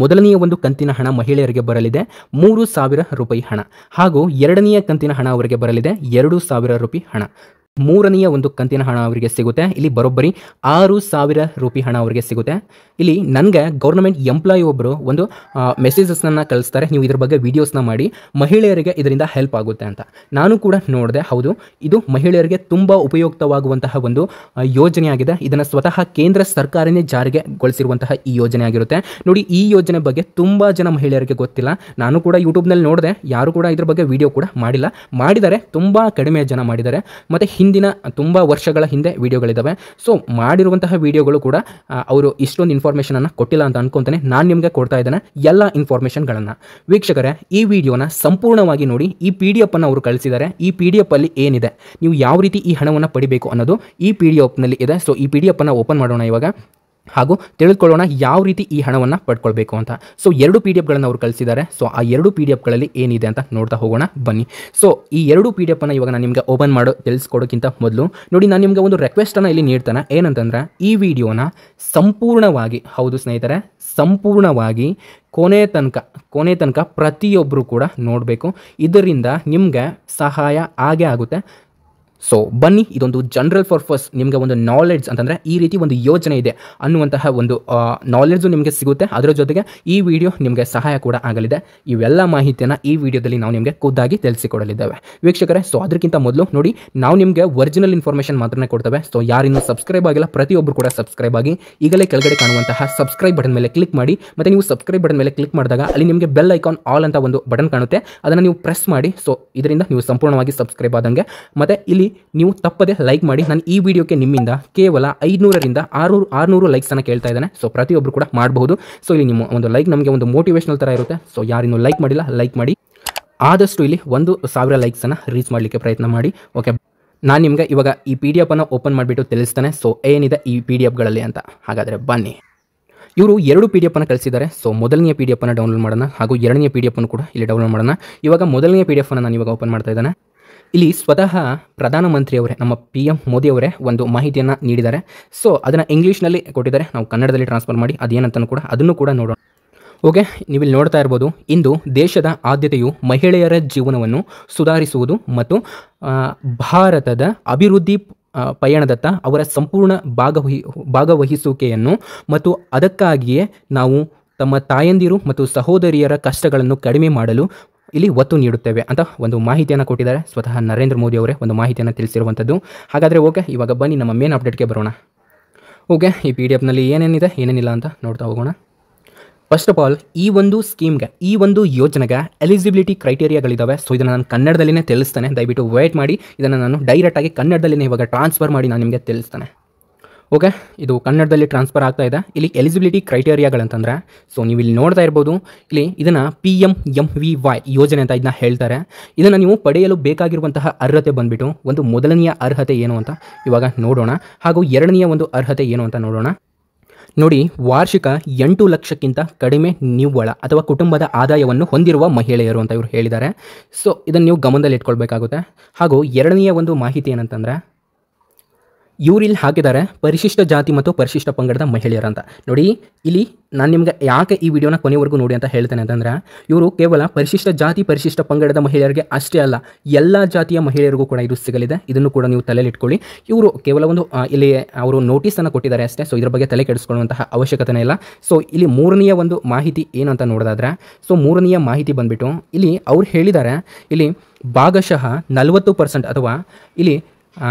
ಮೊದಲನೆಯ ಒಂದು ಕಂತಿನ ಹಣ ಮಹಿಳೆಯರಿಗೆ ಬರಲಿದೆ 3,000 ರೂಪಾಯಿ ಹಣ, ಹಾಗೂ ಎರಡನೆಯ ಕಂತಿನ ಹಣ ಅವರಿಗೆ ಬರಲಿದೆ 2,000 ರೂಪಾಯಿ ಹಣ. ಮೂರನೆಯ ಒಂದು ಕಂತಿನ ಹಣ ಅವರಿಗೆ ಸಿಗುತ್ತೆ. ಇಲ್ಲಿ ಬರೋಬ್ಬರಿ 6,000 ರೂಪಾಯಿ ಹಣ ಅವರಿಗೆ ಸಿಗುತ್ತೆ. ಇಲ್ಲಿ ನನಗೆ ಗೌರ್ಮೆಂಟ್ ಎಂಪ್ಲಾಯಿ ಒಬ್ಬರು ಒಂದು ಮೆಸೇಜಸ್ನ ಕಳಿಸ್ತಾರೆ, ನೀವು ಇದ್ರ ಬಗ್ಗೆ ವೀಡಿಯೋಸ್ನ ಮಾಡಿ, ಮಹಿಳೆಯರಿಗೆ ಇದರಿಂದ ಹೆಲ್ಪ್ ಆಗುತ್ತೆ ಅಂತ. ನಾನು ಕೂಡ ನೋಡಿದೆ, ಹೌದು ಇದು ಮಹಿಳೆಯರಿಗೆ ತುಂಬ ಉಪಯುಕ್ತವಾಗುವಂತಹ ಒಂದು ಯೋಜನೆಯಾಗಿದೆ. ಇದನ್ನು ಸ್ವತಃ ಕೇಂದ್ರ ಸರ್ಕಾರನೇ ಜಾರಿಗೆಗೊಳಿಸಿರುವಂತಹ ಈ ಯೋಜನೆ ಆಗಿರುತ್ತೆ. ನೋಡಿ, ಈ ಯೋಜನೆ ಬಗ್ಗೆ ತುಂಬ ಜನ ಮಹಿಳೆಯರಿಗೆ ಗೊತ್ತಿಲ್ಲ. ನಾನು ಕೂಡ ಯೂಟ್ಯೂಬ್ನಲ್ಲಿ ನೋಡಿದೆ, ಯಾರು ಕೂಡ ಇದ್ರ ಬಗ್ಗೆ ವಿಡಿಯೋ ಕೂಡ ಮಾಡಿಲ್ಲ. ಮಾಡಿದ್ದಾರೆ, ತುಂಬ ಕಡಿಮೆ ಜನ ಮಾಡಿದ್ದಾರೆ. ಮತ್ತು ಹಿಂದಿನ ತುಂಬ ವರ್ಷಗಳ ಹಿಂದೆ ವಿಡಿಯೋಗಳಿದ್ದಾವೆ. ಸೊ ಮಾಡಿರುವಂತಹ ವಿಡಿಯೋಗಳು ಕೂಡ ಅವರು ಇಷ್ಟೊಂದು ಇನ್ಫಾರ್ಮೇಷನನ್ನು ಕೊಟ್ಟಿಲ್ಲ ಅಂತ ಅನ್ಕೊಂತಾನೆ ನಾನು ನಿಮಗೆ ಕೊಡ್ತಾ ಇದ್ದೇನೆ ಎಲ್ಲ ಇನ್ಫಾರ್ಮೇಷನ್ಗಳನ್ನು. ವೀಕ್ಷಕರೇ, ಈ ವಿಡಿಯೋನ ಸಂಪೂರ್ಣವಾಗಿ ನೋಡಿ. ಈ PDF ಅನ್ನು ಅವರು ಕಳಿಸಿದ್ದಾರೆ. ಈ PDF ಅಲ್ಲಿ ಏನಿದೆ, ನೀವು ಯಾವ ರೀತಿ ಈ ಹಣವನ್ನು ಪಡಿಬೇಕು ಅನ್ನೋದು ಈ PDF ನಲ್ಲಿ ಇದೆ. ಸೊ ಈ PDF ಅನ್ನು ಓಪನ್ ಮಾಡೋಣ ಇವಾಗ, ಹಾಗೂ ತಿಳಿದುಕೊಳ್ಳೋಣ ಯಾವ ರೀತಿ ಈ ಹಣವನ್ನು ಪಡ್ಕೊಳ್ಬೇಕು ಅಂತ. ಸೊ 2 PDF ಅವರು ಕಳಿಸಿದ್ದಾರೆ. ಸೊ ಆ 2 PDF ಏನಿದೆ ಅಂತ ನೋಡ್ತಾ ಹೋಗೋಣ ಬನ್ನಿ. ಸೊ ಈ 2 PDF ಇವಾಗ ನಾನು ನಿಮಗೆ ಓಪನ್ ಮಾಡೋ ತಿಳಿಸ್ಕೊಡೋಕ್ಕಿಂತ ಮೊದಲು ನೋಡಿ, ನಾನು ನಿಮಗೆ ಒಂದು ರಿಕ್ವೆಸ್ಟನ್ನು ಇಲ್ಲಿ ನೀಡ್ತಾನೆ. ಏನಂತಂದ್ರೆ, ಈ ವಿಡಿಯೋನ ಸಂಪೂರ್ಣವಾಗಿ, ಹೌದು ಸ್ನೇಹಿತರೆ, ಸಂಪೂರ್ಣವಾಗಿ ಕೊನೆ ತನಕ ಪ್ರತಿಯೊಬ್ಬರು ಕೂಡ ನೋಡಬೇಕು. ಇದರಿಂದ ನಿಮಗೆ ಸಹಾಯ ಆಗೇ ಆಗುತ್ತೆ. ಸೊ ಬನ್ನಿ, ಇದೊಂದು ಜನರಲ್ ಪರ್ಪಸ್, ನಿಮಗೆ ಒಂದು ನಾಲೆಡ್ಜ್ ಅಂತಂದರೆ ಈ ರೀತಿ ಒಂದು ಯೋಜನೆ ಇದೆ ಅನ್ನುವಂತಹ ಒಂದು ನಾಲೆಡ್ಜು ನಿಮಗೆ ಸಿಗುತ್ತೆ. ಅದರ ಜೊತೆಗೆ ಈ ವಿಡಿಯೋ ನಿಮಗೆ ಸಹಾಯ ಕೂಡ ಆಗಲಿದೆ. ಇವೆಲ್ಲ ಮಾಹಿತಿಯನ್ನು ಈ ವಿಡಿಯೋದಲ್ಲಿ ನಾವು ನಿಮಗೆ ಖುದ್ದಾಗಿ ತಿಳಿಸಿಕೊಡಲಿದ್ದೇವೆ ವೀಕ್ಷಕರೇ. ಸೊ ಅದಕ್ಕಿಂತ ಮೊದಲು ನೋಡಿ, ನಾವು ನಿಮಗೆ ಒರಿಜಿನಲ್ ಇನ್ಫಾರ್ಮೇಷನ್ ಮಾತ್ರನೇ ಕೊಡ್ತೇವೆ. ಸೊ ಯಾರಿನ್ನೂ ಸಬ್ಸ್ಕ್ರೈಬ್ ಆಗಿಲ್ಲ ಪ್ರತಿಯೊಬ್ಬರು ಕೂಡ ಸಬ್ಸ್ಕ್ರೈಬ್ ಆಗಿ, ಈಗಲೇ ಕೆಳಗಡೆ ಕಾಣುವಂತಹ ಸಬ್ಸ್ಕ್ರೈಬ್ ಬಟನ್ ಮೇಲೆ ಕ್ಲಿಕ್ ಮಾಡಿ. ಮತ್ತು ನೀವು ಸಬ್ಸ್ಕ್ರೈಬ್ ಬಟನ್ ಮೇಲೆ ಕ್ಲಿಕ್ ಮಾಡಿದಾಗ ಅಲ್ಲಿ ನಿಮಗೆ ಬೆಲ್ ಐಕಾನ್ ಆಲ್ ಅಂತ ಒಂದು ಬಟನ್ ಕಾಣುತ್ತೆ, ಅದನ್ನು ನೀವು ಪ್ರೆಸ್ ಮಾಡಿ. ಸೊ ಇದರಿಂದ ನೀವು ಸಂಪೂರ್ಣವಾಗಿ ಸಬ್ಸ್ಕ್ರೈಬ್ ಆದಂಗೆ. ಮತ್ತು ಇಲ್ಲಿ ನೀವು ತಪ್ಪದೆ ಲೈಕ್ ಮಾಡಿ. ನಾನು ಈ ವಿಡಿಯೋಕ್ಕೆ ನಿಮ್ಮಿಂದ ಕೇವಲ 500ರಿಂದ 600 ಲೈಕ್ಸನ್ನು ಕೇಳ್ತಾ ಇದ್ದೇನೆ. ಸೊ ಪ್ರತಿಯೊಬ್ಬರು ಕೂಡ ಮಾಡಬಹುದು. ಸೊ ಇಲ್ಲಿ ನಿಮ್ಮ ಒಂದು ಲೈಕ್ ನಮಗೆ ಒಂದು ಮೋಟಿವೇಶನಲ್ ಥರ ಇರುತ್ತೆ. ಸೊ ಯಾರಿನ್ನೂ ಲೈಕ್ ಮಾಡಿಲ್ಲ, ಲೈಕ್ ಮಾಡಿ. ಆದಷ್ಟು ಇಲ್ಲಿ 1,000 ಲೈಕ್ಸನ್ನು ರೀಚ್ ಮಾಡಲಿಕ್ಕೆ ಪ್ರಯತ್ನ ಮಾಡಿ. ಓಕೆ, ನಾನು ನಿಮಗೆ ಇವಾಗ ಈ PDF ಅನ್ನು ಓಪನ್ ಮಾಡಿಬಿಟ್ಟು ತಿಳಿಸ್ತಾನೆ. ಸೊ ಏನಿದೆ ಈ PDFಗಳಲ್ಲಿ ಅಂತ. ಹಾಗಾದರೆ ಬನ್ನಿ. ಇವರು 2 PDF ಅನ್ನು ಕಳಿಸಿದ್ದಾರೆ. ಸೊ ಮೊದಲನೆಯ PDF ಅನ್ನು ಡೌನ್ಲೋಡ್ ಮಾಡೋಣ, ಹಾಗೂ ಎರಡನೆಯ PDF ಅನ್ನು ಕೂಡ ಇಲ್ಲಿ ಡೌನ್ಲೋಡ್ ಮಾಡೋಣ. ಇವಾಗ ಮೊದಲನೆಯ PDF ಅನ್ನು ನಾನು ಇವಾಗ ಓಪನ್ ಮಾಡ್ತಾ ಇದ್ದೇನೆ. ಇಲ್ಲಿ ಸ್ವತಃ ಪ್ರಧಾನಮಂತ್ರಿಯವರೇ, ನಮ್ಮ PM ಮೋದಿಯವರೇ ಒಂದು ಮಾಹಿತಿಯನ್ನು ನೀಡಿದ್ದಾರೆ. ಸೊ ಅದನ್ನು ಇಂಗ್ಲೀಷ್ನಲ್ಲಿ ಕೊಟ್ಟಿದ್ದಾರೆ, ನಾವು ಕನ್ನಡದಲ್ಲಿ ಟ್ರಾನ್ಸ್ಫರ್ ಮಾಡಿ ಅದೇನಂತನೂ ಕೂಡ ಅದನ್ನು ಕೂಡ ನೋಡೋಣ. ಓಕೆ, ನೀವಿಲ್ಲಿ ನೋಡ್ತಾ ಇರ್ಬೋದು, ಇಂದು ದೇಶದ ಆದ್ಯತೆಯು ಮಹಿಳೆಯರ ಜೀವನವನ್ನು ಸುಧಾರಿಸುವುದು ಮತ್ತು ಭಾರತದ ಅಭಿವೃದ್ಧಿ ಪಯಣದತ್ತ ಅವರ ಸಂಪೂರ್ಣ ಭಾಗವಹಿಸುವಿಕೆಯನ್ನು, ಮತ್ತು ಅದಕ್ಕಾಗಿಯೇ ನಾವು ತಮ್ಮ ತಾಯಂದಿರು ಮತ್ತು ಸಹೋದರಿಯರ ಕಷ್ಟಗಳನ್ನು ಕಡಿಮೆ ಮಾಡಲು ಇಲ್ಲಿ ಒತ್ತು ನೀಡುತ್ತೇವೆ ಅಂತ ಒಂದು ಮಾಹಿತಿಯನ್ನು ಕೊಟ್ಟಿದ್ದಾರೆ. ಸ್ವತಃ ನರೇಂದ್ರ ಮೋದಿ ಅವರೇ ಒಂದು ಮಾಹಿತಿಯನ್ನು ತಿಳಿಸಿರುವಂಥದ್ದು. ಹಾಗಾದರೆ ಓಕೆ, ಇವಾಗ ಬನ್ನಿ ನಮ್ಮ ಮೇನ್ ಅಪ್ಡೇಟ್ಗೆ ಬರೋಣ. ಓಕೆ, ಈ PDFನಲ್ಲಿ ಏನೇನಿದೆ ಏನೇನಿಲ್ಲ ಅಂತ ನೋಡ್ತಾ ಹೋಗೋಣ. ಫಸ್ಟ್ ಆಫ್ ಆಲ್, ಈ ಒಂದು ಸ್ಕೀಮ್ಗೆ, ಈ ಒಂದು ಯೋಜನೆಗೆ ಎಲಿಜಿಬಿಲಿಟಿ ಕ್ರೈಟೇರಿಯಾಗಳಿದ್ದಾವೆ. ಸೊ ಇದನ್ನು ನಾನು ಕನ್ನಡದಲ್ಲಿನೇ ತಿಳಿಸ್ತೇನೆ, ದಯವಿಟ್ಟು ವೇಟ್ ಮಾಡಿ. ಇದನ್ನು ನಾನು ಡೈರೆಕ್ಟಾಗಿ ಕನ್ನಡದಲ್ಲಿನೇ ಇವಾಗ ಟ್ರಾನ್ಸ್ಫರ್ ಮಾಡಿ ನಾನು ನಿಮಗೆ ತಿಳಿಸ್ತೇನೆ. ಓಕೆ, ಇದು ಕನ್ನಡದಲ್ಲಿ ಟ್ರಾನ್ಸ್ಫರ್ ಆಗ್ತಾ ಇದೆ. ಇಲ್ಲಿ ಎಲಿಜಿಬಿಲಿಟಿ ಕ್ರೈಟೇರಿಯಾಗಳಂತಂದರೆ, ಸೊ ನೀವು ಇಲ್ಲಿ ನೋಡ್ತಾ ಇರ್ಬೋದು, ಇಲ್ಲಿ ಇದನ್ನು PMMVY ಯೋಜನೆ ಅಂತ ಇದನ್ನ ಹೇಳ್ತಾರೆ. ಇದನ್ನು ನೀವು ಪಡೆಯಲು ಬೇಕಾಗಿರುವಂತಹ ಅರ್ಹತೆ ಬಂದುಬಿಟ್ಟು, ಒಂದು ಮೊದಲನೆಯ ಅರ್ಹತೆ ಏನು ಅಂತ ಇವಾಗ ನೋಡೋಣ, ಹಾಗೂ ಎರಡನೆಯ ಒಂದು ಅರ್ಹತೆ ಏನು ಅಂತ ನೋಡೋಣ. ನೋಡಿ, ವಾರ್ಷಿಕ 8 ಲಕ್ಷಕ್ಕಿಂತ ಕಡಿಮೆ ನಿವ್ವಳ ಅಥವಾ ಕುಟುಂಬದ ಆದಾಯವನ್ನು ಹೊಂದಿರುವ ಮಹಿಳೆಯರು ಅಂತ ಇವರು ಹೇಳಿದ್ದಾರೆ. ಸೊ ಇದನ್ನು ನೀವು ಗಮನದಲ್ಲಿ ಇಟ್ಕೊಳ್ಬೇಕಾಗುತ್ತೆ. ಹಾಗೂ ಎರಡನೆಯ ಒಂದು ಮಾಹಿತಿ ಏನಂತಂದರೆ, ಇವರಿಲ್ಲಿ ಹಾಕಿದ್ದಾರೆ ಪರಿಶಿಷ್ಟ ಜಾತಿ ಮತ್ತು ಪರಿಶಿಷ್ಟ ಪಂಗಡದ ಮಹಿಳೆಯರು ಅಂತ. ನೋಡಿ, ಇಲ್ಲಿ ನಾನು ನಿಮಗೆ ಯಾಕೆ ಈ ವಿಡಿಯೋನ ಕೊನೆವರೆಗೂ ನೋಡಿ ಅಂತ ಹೇಳ್ತೇನೆ ಅಂತಂದರೆ, ಇವರು ಕೇವಲ ಪರಿಶಿಷ್ಟ ಜಾತಿ ಪರಿಶಿಷ್ಟ ಪಂಗಡದ ಮಹಿಳೆಯರಿಗೆ ಅಷ್ಟೇ ಅಲ್ಲ, ಎಲ್ಲ ಜಾತಿಯ ಮಹಿಳೆಯರಿಗೂ ಕೂಡ ಇದು ಸಿಗಲಿದೆ. ಇದನ್ನು ಕೂಡ ನೀವು ತಲೆಯಲ್ಲಿ ಇಟ್ಕೊಳ್ಳಿ. ಇವರು ಕೇವಲ ಒಂದು ಇಲ್ಲಿ ಅವರು ನೋಟಿಸನ್ನು ಕೊಟ್ಟಿದ್ದಾರೆ ಅಷ್ಟೇ. ಸೊ ಇದ್ರ ಬಗ್ಗೆ ತಲೆ ಕೆಡಿಸ್ಕೊಳ್ಳುವಂತಹ ಅವಶ್ಯಕತೆ ಇಲ್ಲ. ಸೊ ಇಲ್ಲಿ ಮೂರನೆಯ ಒಂದು ಮಾಹಿತಿ ಏನು ಅಂತ ನೋಡೋದಾದ್ರೆ, ಸೊ ಮೂರನೆಯ ಮಾಹಿತಿ ಬಂದುಬಿಟ್ಟು ಇಲ್ಲಿ ಅವ್ರು ಹೇಳಿದ್ದಾರೆ, ಇಲ್ಲಿ ಭಾಗಶಃ 40% ಅಥವಾ ಇಲ್ಲಿ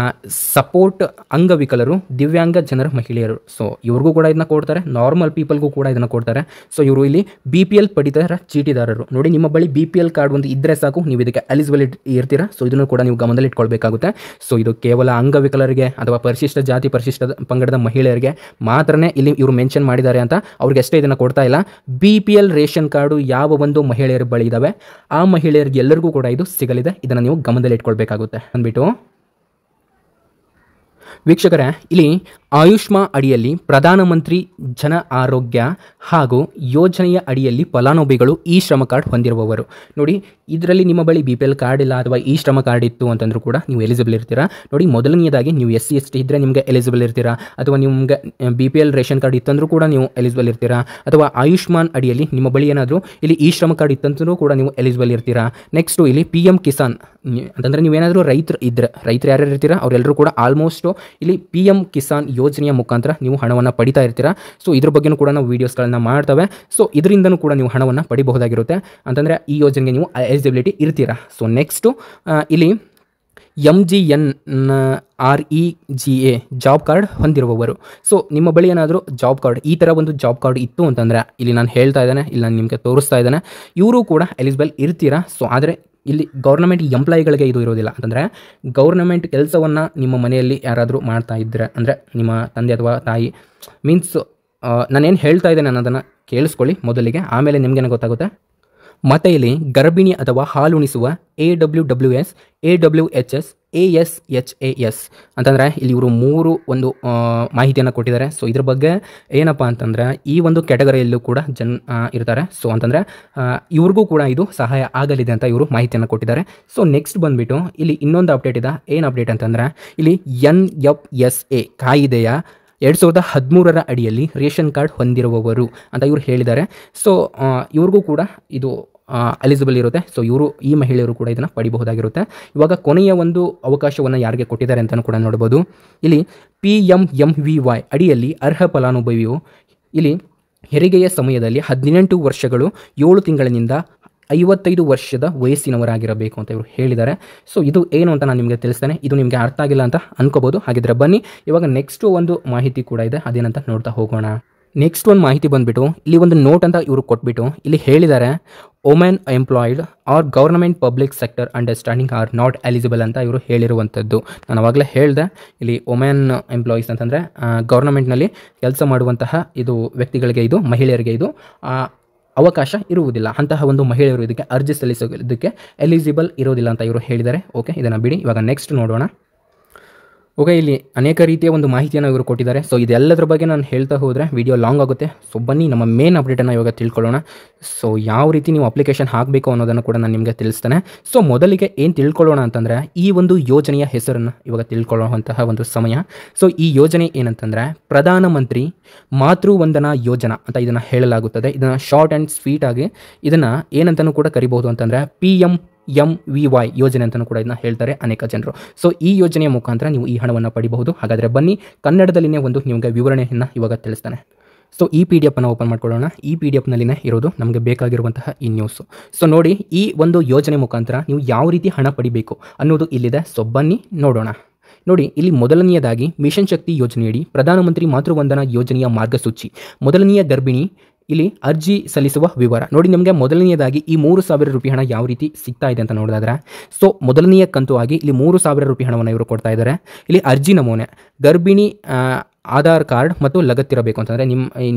ಸಪೋರ್ಟ್ ಅಂಗವಿಕಲರು, ದಿವ್ಯಾಂಗ ಜನರ ಮಹಿಳೆಯರು. ಸೊ ಇವ್ರಿಗೂ ಕೂಡ ಇದನ್ನ ಕೊಡ್ತಾರೆ, ನಾರ್ಮಲ್ ಪೀಪಲ್ಗೂ ಕೂಡ ಇದನ್ನು ಕೊಡ್ತಾರೆ. ಸೊ ಇವರು ಇಲ್ಲಿ BPL ಪಡಿತರ ಚೀಟಿದಾರರು. ನೋಡಿ, ನಿಮ್ಮ ಬಳಿ BPL ಕಾರ್ಡ್ ಒಂದು ಇದ್ದರೆ ಸಾಕು, ನೀವು ಇದಕ್ಕೆ ಎಲಿಜಿಬಿಲಿಟಿ ಇರ್ತೀರಾ. ಸೊ ಇದನ್ನು ಕೂಡ ನೀವು ಗಮನದಲ್ಲಿ ಇಟ್ಕೊಳ್ಬೇಕಾಗುತ್ತೆ. ಸೊ ಇದು ಕೇವಲ ಅಂಗವಿಕಲರಿಗೆ ಅಥವಾ ಪರಿಶಿಷ್ಟ ಜಾತಿ ಪರಿಶಿಷ್ಟ ಪಂಗಡದ ಮಹಿಳೆಯರಿಗೆ ಮಾತ್ರನೇ ಇಲ್ಲಿ ಇವರು ಮೆನ್ಷನ್ ಮಾಡಿದ್ದಾರೆ ಅಂತ, ಅವ್ರಿಗೆ ಅಷ್ಟೇ ಇದನ್ನು ಕೊಡ್ತಾ ಇಲ್ಲ. BPL ರೇಷನ್ ಕಾರ್ಡು ಯಾವ ಒಂದು ಮಹಿಳೆಯರ ಬಳಿ ಇದ್ದಾವೆ ಆ ಮಹಿಳೆಯರಿಗೆ ಎಲ್ಲರಿಗೂ ಕೂಡ ಇದು ಸಿಗಲಿದೆ. ಇದನ್ನು ನೀವು ಗಮನದಲ್ಲಿ ಇಟ್ಕೊಳ್ಬೇಕಾಗುತ್ತೆ ಅಂದ್ಬಿಟ್ಟು. ವೀಕ್ಷಕರೇ, ಇಲ್ಲಿ ಆಯುಷ್ಮಾ ಅಡಿಯಲ್ಲಿ ಪ್ರಧಾನಮಂತ್ರಿ ಜನ ಆರೋಗ್ಯ ಹಾಗೂ ಯೋಜನೆಯ ಅಡಿಯಲ್ಲಿ ಫಲಾನುಭವಿಗಳು ಈ ಶ್ರಮ ಕಾರ್ಡ್ ಹೊಂದಿರುವವರು. ನೋಡಿ, ಇದರಲ್ಲಿ ನಿಮ್ಮ ಬಳಿ BPL ಕಾರ್ಡ್ ಇಲ್ಲ ಅಥವಾ ಈ ಶ್ರಮ ಕಾರ್ಡ್ ಇತ್ತು ಅಂತಂದ್ರೂ ಕೂಡ ನೀವು ಎಲಿಜಿಬಲ್ ಇರ್ತೀರಾ. ನೋಡಿ, ಮೊದಲನೆಯದಾಗಿ ನೀವು SC ST ಇದ್ದರೆ ನಿಮಗೆ ಎಲಿಜಿಬಲ್ ಇರ್ತೀರಾ, ಅಥವಾ ನಿಮಗೆ BPL ರೇಷನ್ ಕಾರ್ಡ್ ಇತ್ತಂದ್ರೂ ಕೂಡ ನೀವು ಎಲಿಜಿಬಲ್ ಇರ್ತೀರಾ, ಅಥವಾ ಆಯುಷ್ಮಾನ್ ಅಡಿಯಲ್ಲಿ ನಿಮ್ಮ ಬಳಿ ಏನಾದರೂ ಇಲ್ಲಿ ಈ ಶ್ರಮ ಕಾರ್ಡ್ ಇತ್ತಂದ್ರೂ ಕೂಡ ನೀವು ಎಲಿಜಿಬಲ್ ಇರ್ತೀರಾ. ನೆಕ್ಸ್ಟು ಇಲ್ಲಿ PM ಕಿಸಾನ್ ಅಂತಂದರೆ ನೀವೇನಾದರೂ ರೈತರು ಯಾರ್ಯಾರು ಇರ್ತೀರಾ ಅವರೆಲ್ಲರೂ ಕೂಡ ಆಲ್ಮೋಸ್ಟು ಇಲ್ಲಿ PM ಕಿಸಾನ್ ಯೋಜನೆಯ ಮುಖಾಂತರ ನೀವು ಹಣವನ್ನು ಪಡಿತಾ ಇರ್ತೀರಾ. ಸೊ ಇದ್ರ ಬಗ್ಗೆನೂ ಕೂಡ ನಾವು ವೀಡಿಯೋಸ್ಗಳನ್ನ ಮಾಡ್ತವೆ. ಸೊ ಇದರಿಂದನೂ ಕೂಡ ನೀವು ಹಣವನ್ನು ಪಡಿಬಹುದಾಗಿರುತ್ತೆ. ಅಂತಂದರೆ ಈ ಯೋಜನೆಗೆ ನೀವು ಎಲಿಜಿಬಿಲಿಟಿ ಇರ್ತೀರಾ. ಸೊ ನೆಕ್ಸ್ಟು ಇಲ್ಲಿ MGNREGA ಜಾಬ್ ಕಾರ್ಡ್ ಹೊಂದಿರುವವರು. ಸೊ ನಿಮ್ಮ ಬಳಿ ಏನಾದರೂ ಜಾಬ್ ಕಾರ್ಡ್, ಈ ಥರ ಒಂದು ಜಾಬ್ ಕಾರ್ಡ್ ಇತ್ತು ಅಂತಂದರೆ ಇಲ್ಲಿ ನಾನು ಹೇಳ್ತಾ ಇದ್ದೇನೆ, ಇಲ್ಲಿ ನಾನು ನಿಮಗೆ ತೋರಿಸ್ತಾ ಇದ್ದೇನೆ, ಇವರು ಕೂಡ ಎಲಿಜಿಬಲ್ ಇರ್ತೀರಾ. ಸೊ ಆದರೆ ಇಲ್ಲಿ ಗೌರ್ನಮೆಂಟ್ ಎಂಪ್ಲಾಯಿಗಳಿಗೆ ಇದು ಇರೋದಿಲ್ಲ. ಅಂತಂದರೆ ಗೌರ್ನಮೆಂಟ್ ಕೆಲಸವನ್ನು ನಿಮ್ಮ ಮನೆಯಲ್ಲಿ ಯಾರಾದರೂ ಮಾಡ್ತಾ ಇದ್ದರೆ, ಅಂದರೆ ನಿಮ್ಮ ತಂದೆ ಅಥವಾ ತಾಯಿ ಮೀನ್ಸ್ ನಾನೇನು ಹೇಳ್ತಾ ಇದ್ದೇನೆ ಅನ್ನೋದನ್ನು ಕೇಳಿಸ್ಕೊಳ್ಳಿ ಮೊದಲಿಗೆ, ಆಮೇಲೆ ನಿಮಗೇನು ಗೊತ್ತಾಗುತ್ತೆ. ಮತ್ತು ಇಲ್ಲಿ ಗರ್ಭಿಣಿ ಅಥವಾ ಹಾಲುಣಿಸುವ AWWS, AWHS, ASHAS ಅಂತಂದರೆ ಇಲ್ಲಿ ಇವರು 3 ಒಂದು ಮಾಹಿತಿಯನ್ನು ಕೊಟ್ಟಿದ್ದಾರೆ. ಸೊ ಇದ್ರ ಬಗ್ಗೆ ಏನಪ್ಪ ಅಂತಂದರೆ ಈ ಒಂದು ಕ್ಯಾಟಗರಿಯಲ್ಲೂ ಕೂಡ ಇರ್ತಾರೆ. ಸೊ ಅಂತಂದರೆ ಇವ್ರಿಗೂ ಕೂಡ ಇದು ಸಹಾಯ ಆಗಲಿದೆ ಅಂತ ಇವರು ಮಾಹಿತಿಯನ್ನು ಕೊಟ್ಟಿದ್ದಾರೆ. ಸೊ ನೆಕ್ಸ್ಟ್ ಬಂದುಬಿಟ್ಟು ಇಲ್ಲಿ ಇನ್ನೊಂದು ಅಪ್ಡೇಟ್ ಇದೆ. ಏನು ಅಪ್ಡೇಟ್ ಅಂತಂದರೆ ಇಲ್ಲಿ NFSA ಕಾಯಿದೆಯ 2013 ಅಡಿಯಲ್ಲಿ ರೇಷನ್ ಕಾರ್ಡ್ ಹೊಂದಿರುವವರು ಅಂತ ಇವರು ಹೇಳಿದ್ದಾರೆ. ಸೊ ಇವ್ರಿಗೂ ಕೂಡ ಇದು ಎಲಿಜಿಬಲ್ ಇರುತ್ತೆ. ಸೊ ಈ ಮಹಿಳೆಯರು ಕೂಡ ಇದನ್ನು ಪಡಿಬಹುದಾಗಿರುತ್ತೆ. ಇವಾಗ ಕೊನೆಯ ಒಂದು ಅವಕಾಶವನ್ನು ಯಾರಿಗೆ ಕೊಟ್ಟಿದ್ದಾರೆ ಅಂತಲೂ ಕೂಡ ನೋಡ್ಬೋದು. ಇಲ್ಲಿ PMMVY ಅಡಿಯಲ್ಲಿ ಅರ್ಹ ಫಲಾನುಭವಿಯು ಇಲ್ಲಿ ಹೆರಿಗೆಯ ಸಮಯದಲ್ಲಿ 18 ವರ್ಷಗಳು 7 ತಿಂಗಳಿನಿಂದ 55 ವರ್ಷದ ವಯಸ್ಸಿನವರಾಗಿರಬೇಕು ಅಂತ ಇವರು ಹೇಳಿದ್ದಾರೆ. ಸೊ ಇದು ಏನು ಅಂತ ನಾನು ನಿಮಗೆ ತಿಳಿಸ್ತೇನೆ. ಇದು ನಿಮಗೆ ಅರ್ಥ ಆಗಿಲ್ಲ ಅಂತ ಅನ್ಕೋಬೋದು. ಹಾಗಿದ್ರೆ ಬನ್ನಿ ಇವಾಗ ನೆಕ್ಸ್ಟ್ ಒಂದು ಮಾಹಿತಿ ಕೂಡ ಇದೆ, ಅದೇನಂತ ನೋಡ್ತಾ ಹೋಗೋಣ. ನೆಕ್ಸ್ಟ್ ಒಂದು ಮಾಹಿತಿ ಬಂದುಬಿಟ್ಟು ಇಲ್ಲಿ ಒಂದು ನೋಟ್ ಅಂತ ಇವರು ಕೊಟ್ಬಿಟ್ಟು ಇಲ್ಲಿ ಹೇಳಿದ್ದಾರೆ, women employed are government public sector understanding are not eligible ಅಂತ ಇವರು ಹೇಳಿರುವಂಥದ್ದು. ನಾನು ಅವಾಗಲೇ ಹೇಳಿದೆ, ಇಲ್ಲಿ ವುಮೆನ್ ಎಂಪ್ಲಾಯೀಸ್ ಅಂತಂದರೆ ಗೌರ್ನಮೆಂಟ್ನಲ್ಲಿ ಕೆಲಸ ಮಾಡುವಂತಹ ಇದು ವ್ಯಕ್ತಿಗಳಿಗೆ, ಇದು ಮಹಿಳೆಯರಿಗೆ ಇದು ಅವಕಾಶ ಇರುವುದಿಲ್ಲ. ಅಂತಹ ಒಂದು ಮಹಿಳೆಯರು ಇದಕ್ಕೆ ಅರ್ಜಿ ಸಲ್ಲಿಸೋದಕ್ಕೆ ಎಲಿಜಿಬಲ್ ಇರೋದಿಲ್ಲ ಅಂತ ಇವರು ಹೇಳಿದ್ದಾರೆ. ಓಕೆ, ಇದನ್ನು ಬಿಡಿ. ಇವಾಗ ನೆಕ್ಸ್ಟ್ ನೋಡೋಣ. ಓಕೆ, ಇಲ್ಲಿ ಅನೇಕ ರೀತಿಯ ಒಂದು ಮಾಹಿತಿಯನ್ನು ಇವರು ಕೊಟ್ಟಿದ್ದಾರೆ. ಸೊ ಇದೆಲ್ಲದರ ಬಗ್ಗೆ ನಾನು ಹೇಳ್ತಾ ಹೋದರೆ ವಿಡಿಯೋ ಲಾಂಗ್ ಆಗುತ್ತೆ. ಸೊ ಬನ್ನಿ ನಮ್ಮ ಮೇನ್ ಅಪ್ಡೇಟನ್ನು ಇವಾಗ ತಿಳ್ಕೊಳ್ಳೋಣ. ಸೊ ಯಾವ ರೀತಿ ನೀವು ಅಪ್ಲಿಕೇಶನ್ ಹಾಕಬೇಕು ಅನ್ನೋದನ್ನು ಕೂಡ ನಾನು ನಿಮಗೆ ತಿಳಿಸ್ತೇನೆ. ಸೊ ಮೊದಲಿಗೆ ಏನು ತಿಳ್ಕೊಳ್ಳೋಣ ಅಂತಂದರೆ ಈ ಒಂದು ಯೋಜನೆಯ ಹೆಸರನ್ನು ಇವಾಗ ತಿಳ್ಕೊಳ್ಳುವಂತಹ ಒಂದು ಸಮಯ. ಸೊ ಈ ಯೋಜನೆ ಏನಂತಂದರೆ ಪ್ರಧಾನಮಂತ್ರಿ ಮಾತೃವಂದನಾ ಯೋಜನಾ ಅಂತ ಇದನ್ನು ಹೇಳಲಾಗುತ್ತದೆ. ಇದನ್ನು ಶಾರ್ಟ್ ಆ್ಯಂಡ್ ಸ್ವೀಟ್ ಆಗಿ ಇದನ್ನು ಏನಂತಲೂ ಕೂಡ ಕರಿಬಹುದು ಅಂತಂದರೆ PMMVY ಯೋಜನೆ ಅಂತಲೂ ಕೂಡ ಇದನ್ನ ಹೇಳ್ತಾರೆ ಅನೇಕ ಜನರು. ಸೊ ಈ ಯೋಜನೆಯ ಮುಖಾಂತರ ನೀವು ಈ ಹಣವನ್ನು ಪಡಿಬಹುದು. ಹಾಗಾದರೆ ಬನ್ನಿ ಕನ್ನಡದಲ್ಲಿನೇ ಒಂದು ನಿಮಗೆ ವಿವರಣೆಯನ್ನು ಇವಾಗ ತಿಳಿಸ್ತಾನೆ. ಸೊ ಈ PDF ಅನ್ನು ಓಪನ್ ಮಾಡ್ಕೊಳ್ಳೋಣ. ಈ PDF ನಲ್ಲಿನೇ ಇರೋದು ನಮಗೆ ಬೇಕಾಗಿರುವಂತಹ ಈ ನ್ಯೂಸು. ಸೊ ನೋಡಿ, ಈ ಒಂದು ಯೋಜನೆ ಮುಖಾಂತರ ನೀವು ಯಾವ ರೀತಿ ಹಣ ಪಡಿಬೇಕು ಅನ್ನೋದು ಇಲ್ಲಿದೆ. ಸೊ ಬನ್ನಿ ನೋಡೋಣ. ನೋಡಿ, ಇಲ್ಲಿ ಮೊದಲನೆಯದಾಗಿ ಮಿಷನ್ ಶಕ್ತಿ ಯೋಜನೆಯಡಿ ಪ್ರಧಾನಮಂತ್ರಿ ಮಾತೃವಂದನಾ ಯೋಜನೆಯ ಮಾರ್ಗಸೂಚಿ, ಮೊದಲನೆಯ ಗರ್ಭಿಣಿ ಇಲ್ಲಿ ಅರ್ಜಿ ಸಲ್ಲಿಸುವ ವಿವರ. ನೋಡಿ, ನಿಮಗೆ ಮೊದಲನೆಯದಾಗಿ ಈ 3,000 ರೂಪಾಯಿ ಹಣ ಯಾವ ರೀತಿ ಸಿಗ್ತಾ ಇದೆ ಅಂತ ನೋಡಿದಾದ್ರೆ, ಸೊ ಮೊದಲನೆಯ ಕಂತು ಆಗಿ ಇಲ್ಲಿ 3,000 ರೂಪಾಯಿ ಹಣವನ್ನು ಇವರು ಕೊಡ್ತಾ ಇದ್ದಾರೆ. ಇಲ್ಲಿ ಅರ್ಜಿ ನಮೂನೆ ಗರ್ಭಿಣಿ ಆಧಾರ್ ಕಾರ್ಡ್ ಮತ್ತು ಲಗತ್ತಿರಬೇಕು ಅಂತಂದರೆ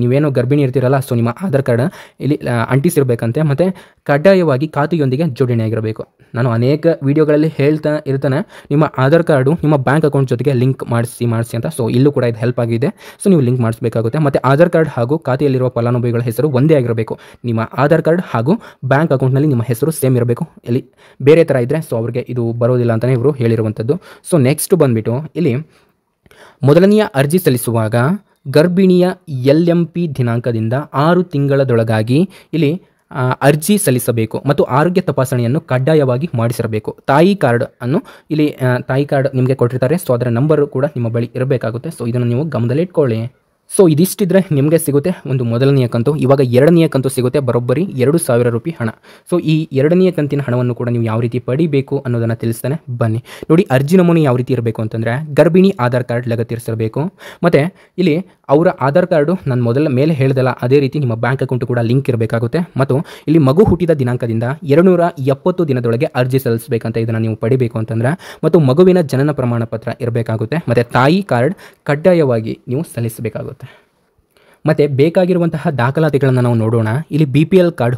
ನೀವೇನೋ ಗರ್ಭಿಣಿ ಇರ್ತೀರಲ್ಲ, ಸೊ ನಿಮ್ಮ ಆಧಾರ್ ಕಾರ್ಡ್ ಇಲ್ಲಿ ಅಂಟಿಸಿರ್ಬೇಕಂತೆ, ಮತ್ತು ಕಡ್ಡಾಯವಾಗಿ ಖಾತೆಯೊಂದಿಗೆ ಜೋಡಣೆಯಾಗಿರಬೇಕು. ನಾನು ಅನೇಕ ವಿಡಿಯೋಗಳಲ್ಲಿ ಹೇಳ್ತಾ ಇರ್ತಾನೆ, ನಿಮ್ಮ ಆಧಾರ್ ಕಾರ್ಡು ನಿಮ್ಮ ಬ್ಯಾಂಕ್ ಅಕೌಂಟ್ ಜೊತೆಗೆ ಲಿಂಕ್ ಮಾಡಿಸಿ ಅಂತ. ಸೊ ಇಲ್ಲೂ ಕೂಡ ಇದು ಹೆಲ್ಪ್ ಆಗಿದೆ. ಸೊ ನೀವು ಲಿಂಕ್ ಮಾಡಿಸಬೇಕಾಗುತ್ತೆ. ಮತ್ತು ಆಧಾರ್ ಕಾರ್ಡ್ ಹಾಗೂ ಖಾತೆಯಲ್ಲಿರುವ ಫಲಾನುಭವಿಗಳ ಹೆಸರು ಒಂದೇ ಆಗಿರಬೇಕು. ನಿಮ್ಮ ಆಧಾರ್ ಕಾರ್ಡ್ ಹಾಗೂ ಬ್ಯಾಂಕ್ ಅಕೌಂಟ್ನಲ್ಲಿ ನಿಮ್ಮ ಹೆಸರು ಸೇಮ್ ಇರಬೇಕು. ಇಲ್ಲಿ ಬೇರೆ ಥರ ಇದ್ದರೆ ಸೊ ಅವ್ರಿಗೆ ಇದು ಬರೋದಿಲ್ಲ ಅಂತಲೇ ಇವರು ಹೇಳಿರುವಂಥದ್ದು. ಸೊ ನೆಕ್ಸ್ಟ್ ಬಂದುಬಿಟ್ಟು ಇಲ್ಲಿ ಮೊದಲನೆಯ ಅರ್ಜಿ ಸಲ್ಲಿಸುವಾಗ ಗರ್ಭಿಣಿಯ LMP ದಿನಾಂಕದಿಂದ 6 ತಿಂಗಳದೊಳಗಾಗಿ ಇಲ್ಲಿ ಅರ್ಜಿ ಸಲ್ಲಿಸಬೇಕು ಮತ್ತು ಆರೋಗ್ಯ ತಪಾಸಣೆಯನ್ನು ಕಡ್ಡಾಯವಾಗಿ ಮಾಡಿಸಿರಬೇಕು. ತಾಯಿ ಕಾರ್ಡ್ ಅನ್ನು ಇಲ್ಲಿ ತಾಯಿ ಕಾರ್ಡ್ ನಿಮಗೆ ಕೊಟ್ಟಿರ್ತಾರೆ. ಸೊ ಅದರ ನಂಬರು ಕೂಡ ನಿಮ್ಮ ಬಳಿ ಇರಬೇಕಾಗುತ್ತೆ. ಸೊ ಇದನ್ನು ನೀವು ಗಮನದಲ್ಲಿಟ್ಕೊಳ್ಳಿ. ಸೊ ಇದಿಷ್ಟಿದ್ರೆ ನಿಮಗೆ ಸಿಗುತ್ತೆ ಒಂದು ಮೊದಲನೆಯ ಕಂತು. ಇವಾಗ ಎರಡನೆಯ ಕಂತು ಸಿಗುತ್ತೆ ಬರೋಬ್ಬರಿ 2,000 ರೂಪಾಯಿ ಹಣ. ಸೊ ಈ ಎರಡನೆಯ ಕಂತಿನ ಹಣವನ್ನು ಕೂಡ ನೀವು ಯಾವ ರೀತಿ ಪಡಿಬೇಕು ಅನ್ನೋದನ್ನು ತಿಳಿಸ್ತಾನೆ. ಬನ್ನಿ ನೋಡಿ, ಅರ್ಜಿ ನಮೂನೆ ಯಾವ ರೀತಿ ಇರಬೇಕು ಅಂತಂದರೆ ಗರ್ಭಿಣಿ ಆಧಾರ್ ಕಾರ್ಡ್ ಲಗತ್ತಿರಿಸಿರಬೇಕು. ಮತ್ತು ಇಲ್ಲಿ ಅವರ ಆಧಾರ್ ಕಾರ್ಡು ನಾನು ಮೊದಲ ಮೇಲೆ ಹೇಳಿದಲ್ಲ ಅದೇ ರೀತಿ ನಿಮ್ಮ ಬ್ಯಾಂಕ್ ಅಕೌಂಟು ಕೂಡ ಲಿಂಕ್ ಇರಬೇಕಾಗುತ್ತೆ. ಮತ್ತು ಇಲ್ಲಿ ಮಗು ಹುಟ್ಟಿದ ದಿನಾಂಕದಿಂದ 270 ದಿನದೊಳಗೆ ಅರ್ಜಿ ಸಲ್ಲಿಸಬೇಕಂತ ಇದನ್ನು ನೀವು ಪಡಿಬೇಕು ಅಂತಂದರೆ, ಮತ್ತು ಮಗುವಿನ ಜನನ ಪ್ರಮಾಣ ಪತ್ರ ಇರಬೇಕಾಗುತ್ತೆ. ಮತ್ತು ತಾಯಿ ಕಾರ್ಡ್ ಕಡ್ಡಾಯವಾಗಿ ನೀವು ಸಲ್ಲಿಸಬೇಕಾಗುತ್ತೆ. ಮತ್ತು ಬೇಕಾಗಿರುವಂತಹ ದಾಖಲಾತಿಗಳನ್ನು ನಾವು ನೋಡೋಣ. ಇಲ್ಲಿ BPL ಕಾರ್ಡ್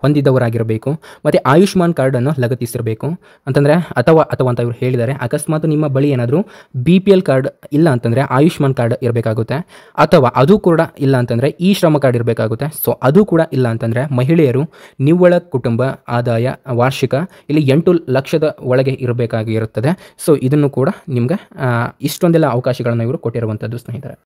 ಹೊಂದಿದವರಾಗಿರಬೇಕು ಮತ್ತು ಆಯುಷ್ಮಾನ್ ಕಾರ್ಡನ್ನು ಲಗತ್ತಿಸಿರಬೇಕು ಅಂತಂದರೆ ಅಥವಾ ಅಂತ ಇವರು ಹೇಳಿದ್ದಾರೆ. ಅಕಸ್ಮಾತ್ ನಿಮ್ಮ ಬಳಿ ಏನಾದರೂ BPL ಕಾರ್ಡ್ ಇಲ್ಲ ಅಂತಂದರೆ ಆಯುಷ್ಮಾನ್ ಕಾರ್ಡ್ ಇರಬೇಕಾಗುತ್ತೆ, ಅಥವಾ ಅದು ಕೂಡ ಇಲ್ಲ ಅಂತಂದರೆ ಈ ಶ್ರಮ ಕಾರ್ಡ್ ಇರಬೇಕಾಗುತ್ತೆ. ಸೊ ಅದು ಕೂಡ ಇಲ್ಲ ಅಂತಂದರೆ ಮಹಿಳೆಯರು ನಿವ್ವಳ ಕುಟುಂಬ ಆದಾಯ ವಾರ್ಷಿಕ ಇಲ್ಲಿ 8 ಲಕ್ಷದ ಒಳಗೆ ಇರಬೇಕಾಗಿರುತ್ತದೆ. ಸೊ ಇದನ್ನು ಕೂಡ ನಿಮ್ಗೆ ಇಷ್ಟೊಂದೆಲ್ಲ ಅವಕಾಶಗಳನ್ನು ಇವರು ಕೊಟ್ಟಿರುವಂಥದ್ದು ಸ್ನೇಹಿತರೆ.